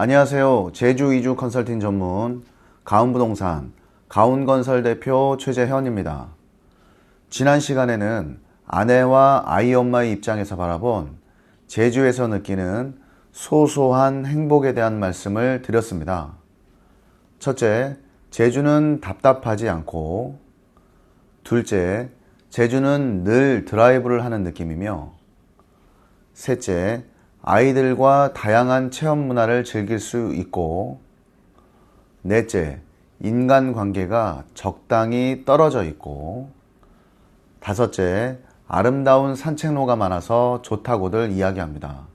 안녕하세요. 제주 이주 컨설팅 전문 가운부동산 가운건설 대표 최재현입니다. 지난 시간에는 아내와 아이 엄마의 입장에서 바라본 제주에서 느끼는 소소한 행복에 대한 말씀을 드렸습니다. 첫째, 제주는 답답하지 않고, 둘째, 제주는 늘 드라이브를 하는 느낌이며, 셋째, 아이들과 다양한 체험 문화를 즐길 수 있고, 넷째, 인간관계가 적당히 떨어져 있고, 다섯째, 아름다운 산책로가 많아서 좋다고들 이야기합니다.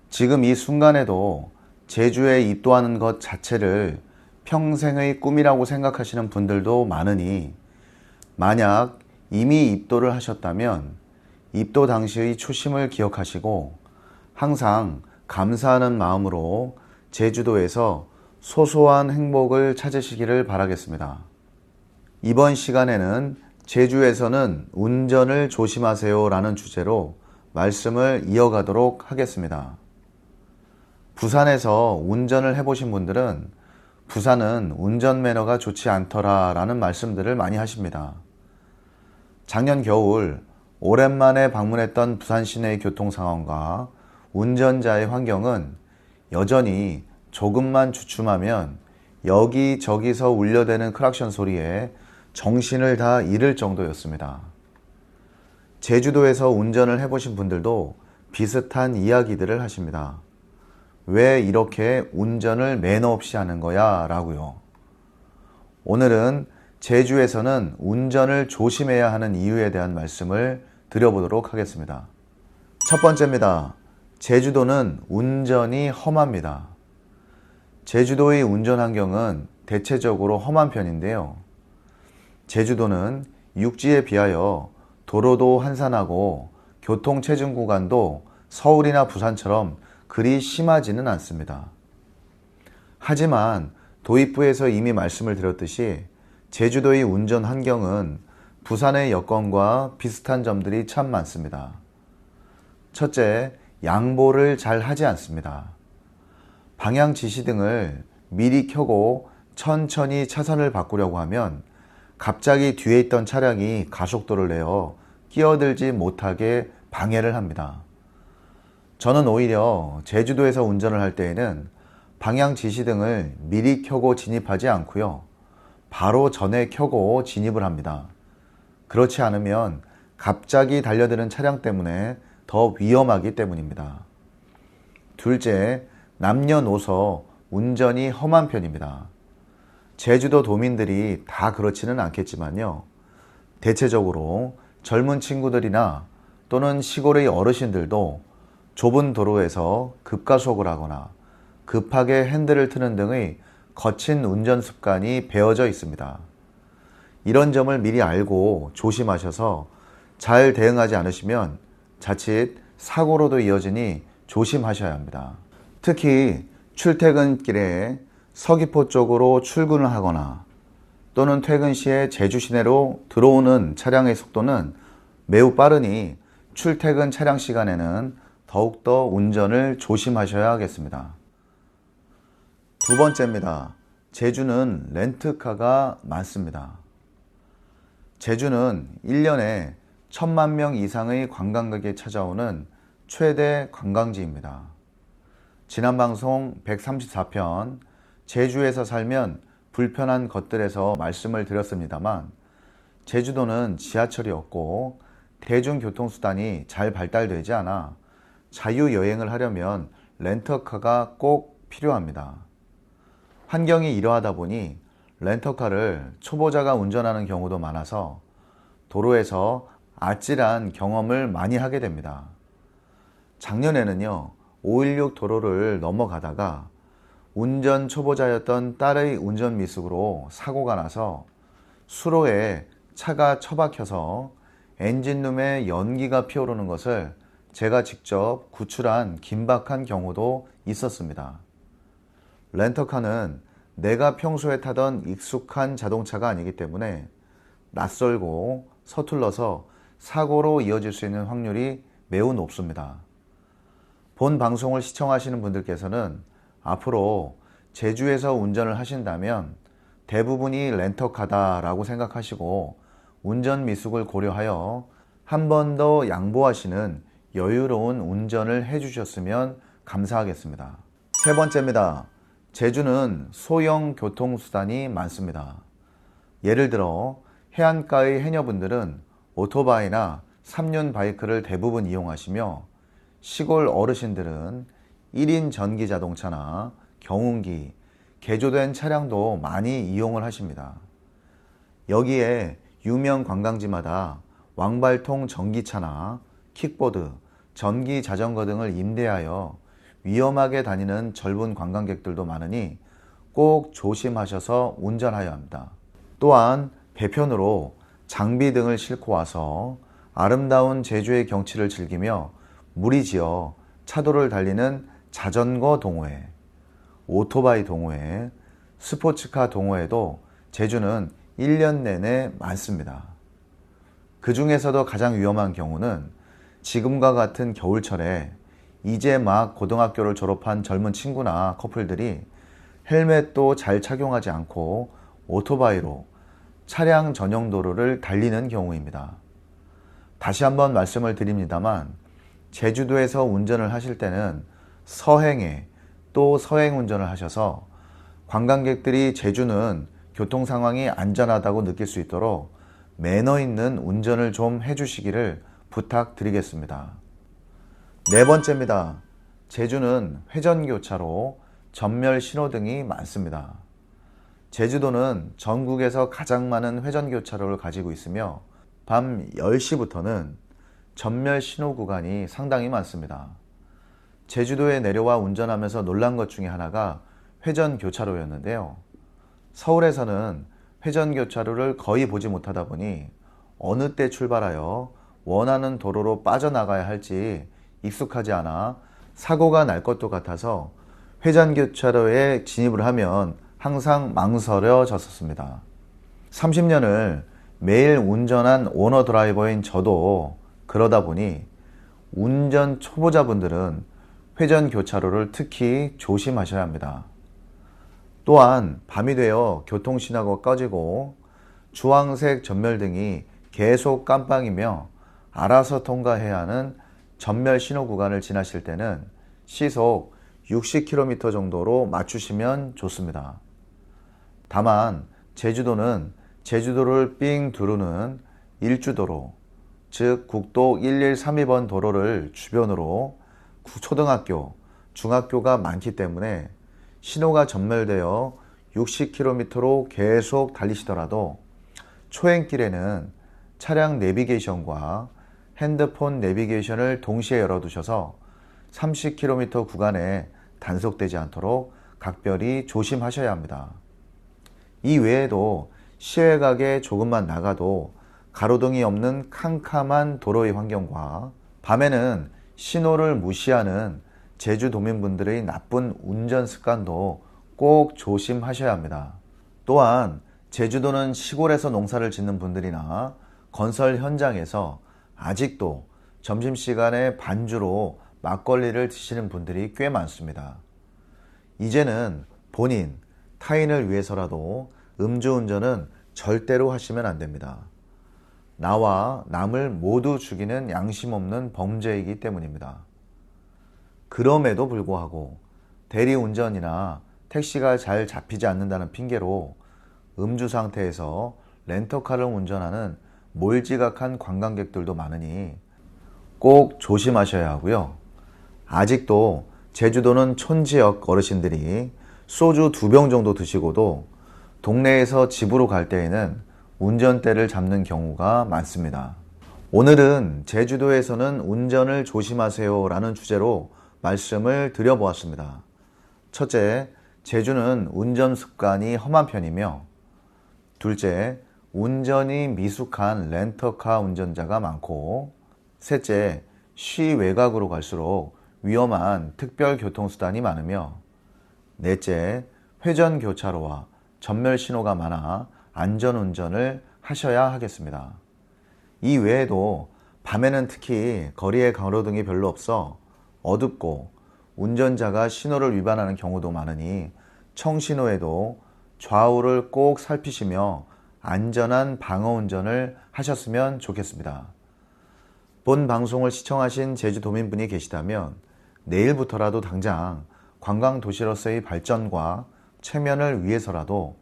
지금 이 순간에도 제주에 입도하는 것 자체를 평생의 꿈이라고 생각하시는 분들도 많으니, 만약 이미 입도를 하셨다면 입도 당시의 초심을 기억하시고 항상 감사하는 마음으로 제주도에서 소소한 행복을 찾으시기를 바라겠습니다. 이번 시간에는 제주에서는 운전을 조심하세요 라는 주제로 말씀을 이어가도록 하겠습니다. 부산에서 운전을 해보신 분들은 부산은 운전 매너가 좋지 않더라 라는 말씀들을 많이 하십니다. 작년 겨울 오랜만에 방문했던 부산 시내의 교통 상황과 운전자의 환경은 여전히 조금만 주춤하면 여기저기서 울려대는 크락션 소리에 정신을 다 잃을 정도였습니다. 제주도에서 운전을 해보신 분들도 비슷한 이야기들을 하십니다. 왜 이렇게 운전을 매너 없이 하는 거야? 라고요. 오늘은 제주에서는 운전을 조심해야 하는 이유에 대한 말씀을 드려보도록 하겠습니다. 첫 번째입니다. 제주도는 운전이 험합니다. 제주도의 운전 환경은 대체적으로 험한 편인데요. 제주도는 육지에 비하여 도로도 한산하고 교통체증 구간도 서울이나 부산처럼 그리 심하지는 않습니다. 하지만 도입부에서 이미 말씀을 드렸듯이 제주도의 운전 환경은 부산의 여건과 비슷한 점들이 참 많습니다. 첫째, 양보를 잘 하지 않습니다. 방향 지시등을 미리 켜고 천천히 차선을 바꾸려고 하면 갑자기 뒤에 있던 차량이 가속도를 내어 끼어들지 못하게 방해를 합니다. 저는 오히려 제주도에서 운전을 할 때에는 방향 지시등을 미리 켜고 진입하지 않고요. 바로 전에 켜고 진입을 합니다. 그렇지 않으면 갑자기 달려드는 차량 때문에 더 위험하기 때문입니다. 둘째, 남녀노소 운전이 험한 편입니다. 제주도 도민들이 다 그렇지는 않겠지만요. 대체적으로 젊은 친구들이나 또는 시골의 어르신들도 좁은 도로에서 급가속을 하거나 급하게 핸들을 트는 등의 거친 운전 습관이 배어져 있습니다. 이런 점을 미리 알고 조심하셔서 잘 대응하지 않으시면 자칫 사고로도 이어지니 조심하셔야 합니다. 특히 출퇴근길에 서귀포 쪽으로 출근을 하거나 또는 퇴근 시에 제주 시내로 들어오는 차량의 속도는 매우 빠르니 출퇴근 차량 시간에는 더욱더 운전을 조심하셔야 하겠습니다. 두 번째입니다. 제주는 렌트카가 많습니다. 제주는 1년에 1000만 명 이상의 관광객이 찾아오는 최대 관광지입니다. 지난 방송 134편 제주에서 살면 불편한 것들에서 말씀을 드렸습니다만 제주도는 지하철이 없고 대중교통수단이 잘 발달되지 않아 자유여행을 하려면 렌터카가 꼭 필요합니다. 환경이 이러하다 보니 렌터카를 초보자가 운전하는 경우도 많아서 도로에서 아찔한 경험을 많이 하게 됩니다. 작년에는요, 516 도로를 넘어가다가 운전 초보자였던 딸의 운전 미숙으로 사고가 나서 수로에 차가 처박혀서 엔진룸에 연기가 피어오르는 것을 제가 직접 구출한 긴박한 경우도 있었습니다. 렌터카는 내가 평소에 타던 익숙한 자동차가 아니기 때문에 낯설고 서툴러서 사고로 이어질 수 있는 확률이 매우 높습니다. 본 방송을 시청하시는 분들께서는 앞으로 제주에서 운전을 하신다면 대부분이 렌터카다라고 생각하시고 운전 미숙을 고려하여 한 번 더 양보하시는 여유로운 운전을 해주셨으면 감사하겠습니다. 세 번째입니다. 제주는 소형 교통수단이 많습니다. 예를 들어 해안가의 해녀분들은 오토바이나 3륜 바이크를 대부분 이용하시며 시골 어르신들은 1인 전기 자동차나 경운기, 개조된 차량도 많이 이용을 하십니다. 여기에 유명 관광지마다 왕발통 전기차나 킥보드, 전기 자전거 등을 임대하여 위험하게 다니는 젊은 관광객들도 많으니 꼭 조심하셔서 운전하여야 합니다. 또한 배편으로 장비 등을 싣고 와서 아름다운 제주의 경치를 즐기며 무리지어 차도를 달리는 자전거 동호회, 오토바이 동호회, 스포츠카 동호회도 제주는 1년 내내 많습니다. 그 중에서도 가장 위험한 경우는 지금과 같은 겨울철에 이제 막 고등학교를 졸업한 젊은 친구나 커플들이 헬멧도 잘 착용하지 않고 오토바이로 차량 전용 도로를 달리는 경우입니다. 다시 한번 말씀을 드립니다만 제주도에서 운전을 하실 때는 서행에 또 서행 운전을 하셔서 관광객들이 제주는 교통 상황이 안전하다고 느낄 수 있도록 매너 있는 운전을 좀 해주시기를 부탁드리겠습니다. 네 번째입니다. 제주는 회전교차로 전멸 신호등이 많습니다. 제주도는 전국에서 가장 많은 회전교차로를 가지고 있으며 밤 10시부터는 전멸 신호 구간이 상당히 많습니다. 제주도에 내려와 운전하면서 놀란 것 중에 하나가 회전교차로였는데요. 서울에서는 회전교차로를 거의 보지 못하다 보니 어느 때 출발하여 원하는 도로로 빠져나가야 할지 익숙하지 않아 사고가 날 것도 같아서 회전교차로에 진입을 하면 항상 망설여졌었습니다. 30년을 매일 운전한 오너 드라이버인 저도 그러다 보니 운전 초보자분들은 회전교차로를 특히 조심하셔야 합니다. 또한 밤이 되어 교통신호가 꺼지고 주황색 전멸등이 계속 깜빡이며 알아서 통과해야 하는 전멸 신호 구간을 지나실 때는 시속 60km 정도로 맞추시면 좋습니다. 다만 제주도는 제주도를 삥 두르는 일주도로, 즉 국도 1132번 도로를 주변으로 초등학교, 중학교가 많기 때문에 신호가 전멸되어 60km로 계속 달리시더라도 초행길에는 차량 내비게이션과 핸드폰 내비게이션을 동시에 열어두셔서 30km 구간에 단속되지 않도록 각별히 조심하셔야 합니다. 이 외에도 시외각에 조금만 나가도 가로등이 없는 캄캄한 도로의 환경과 밤에는 신호를 무시하는 제주도민분들의 나쁜 운전 습관도 꼭 조심하셔야 합니다. 또한 제주도는 시골에서 농사를 짓는 분들이나 건설 현장에서 아직도 점심시간에 반주로 막걸리를 드시는 분들이 꽤 많습니다. 이제는 본인, 타인을 위해서라도 음주운전은 절대로 하시면 안 됩니다. 나와 남을 모두 죽이는 양심 없는 범죄이기 때문입니다. 그럼에도 불구하고 대리운전이나 택시가 잘 잡히지 않는다는 핑계로 음주 상태에서 렌터카를 운전하는 몰지각한 관광객들도 많으니 꼭 조심하셔야 하고요. 아직도 제주도는 촌지역 어르신들이 소주 2병 정도 드시고도 동네에서 집으로 갈 때에는 운전대를 잡는 경우가 많습니다. 오늘은 제주도에서는 운전을 조심하세요 라는 주제로 말씀을 드려보았습니다. 첫째, 제주는 운전 습관이 험한 편이며, 둘째, 운전이 미숙한 렌터카 운전자가 많고, 셋째, 시 외곽으로 갈수록 위험한 특별 교통수단이 많으며, 넷째, 회전교차로와 전멸신호가 많아 안전운전을 하셔야 하겠습니다. 이 외에도 밤에는 특히 거리에 가로등이 별로 없어 어둡고 운전자가 신호를 위반하는 경우도 많으니 청신호에도 좌우를 꼭 살피시며 안전한 방어 운전을 하셨으면 좋겠습니다. 본 방송을 시청하신 제주도민분이 계시다면 내일부터라도 당장 관광도시로서의 발전과 체면을 위해서라도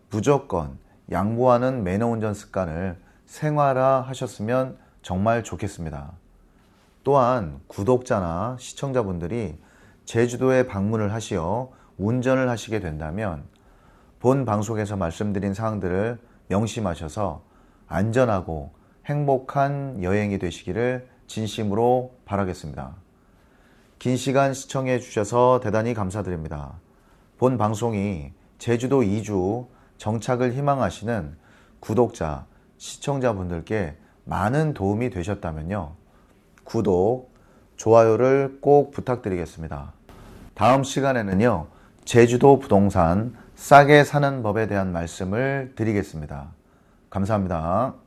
무조건 양보하는 매너운전 습관을 생활화하셨으면 정말 좋겠습니다. 또한 구독자나 시청자분들이 제주도에 방문을 하시어 운전을 하시게 된다면 본 방송에서 말씀드린 사항들을 명심하셔서 안전하고 행복한 여행이 되시기를 진심으로 바라겠습니다. 긴 시간 시청해 주셔서 대단히 감사드립니다. 본 방송이 제주도 2주 정착을 희망하시는 구독자, 시청자분들께 많은 도움이 되셨다면요. 구독, 좋아요를 꼭 부탁드리겠습니다. 다음 시간에는요. 제주도 부동산 싸게 사는 법에 대한 말씀을 드리겠습니다. 감사합니다.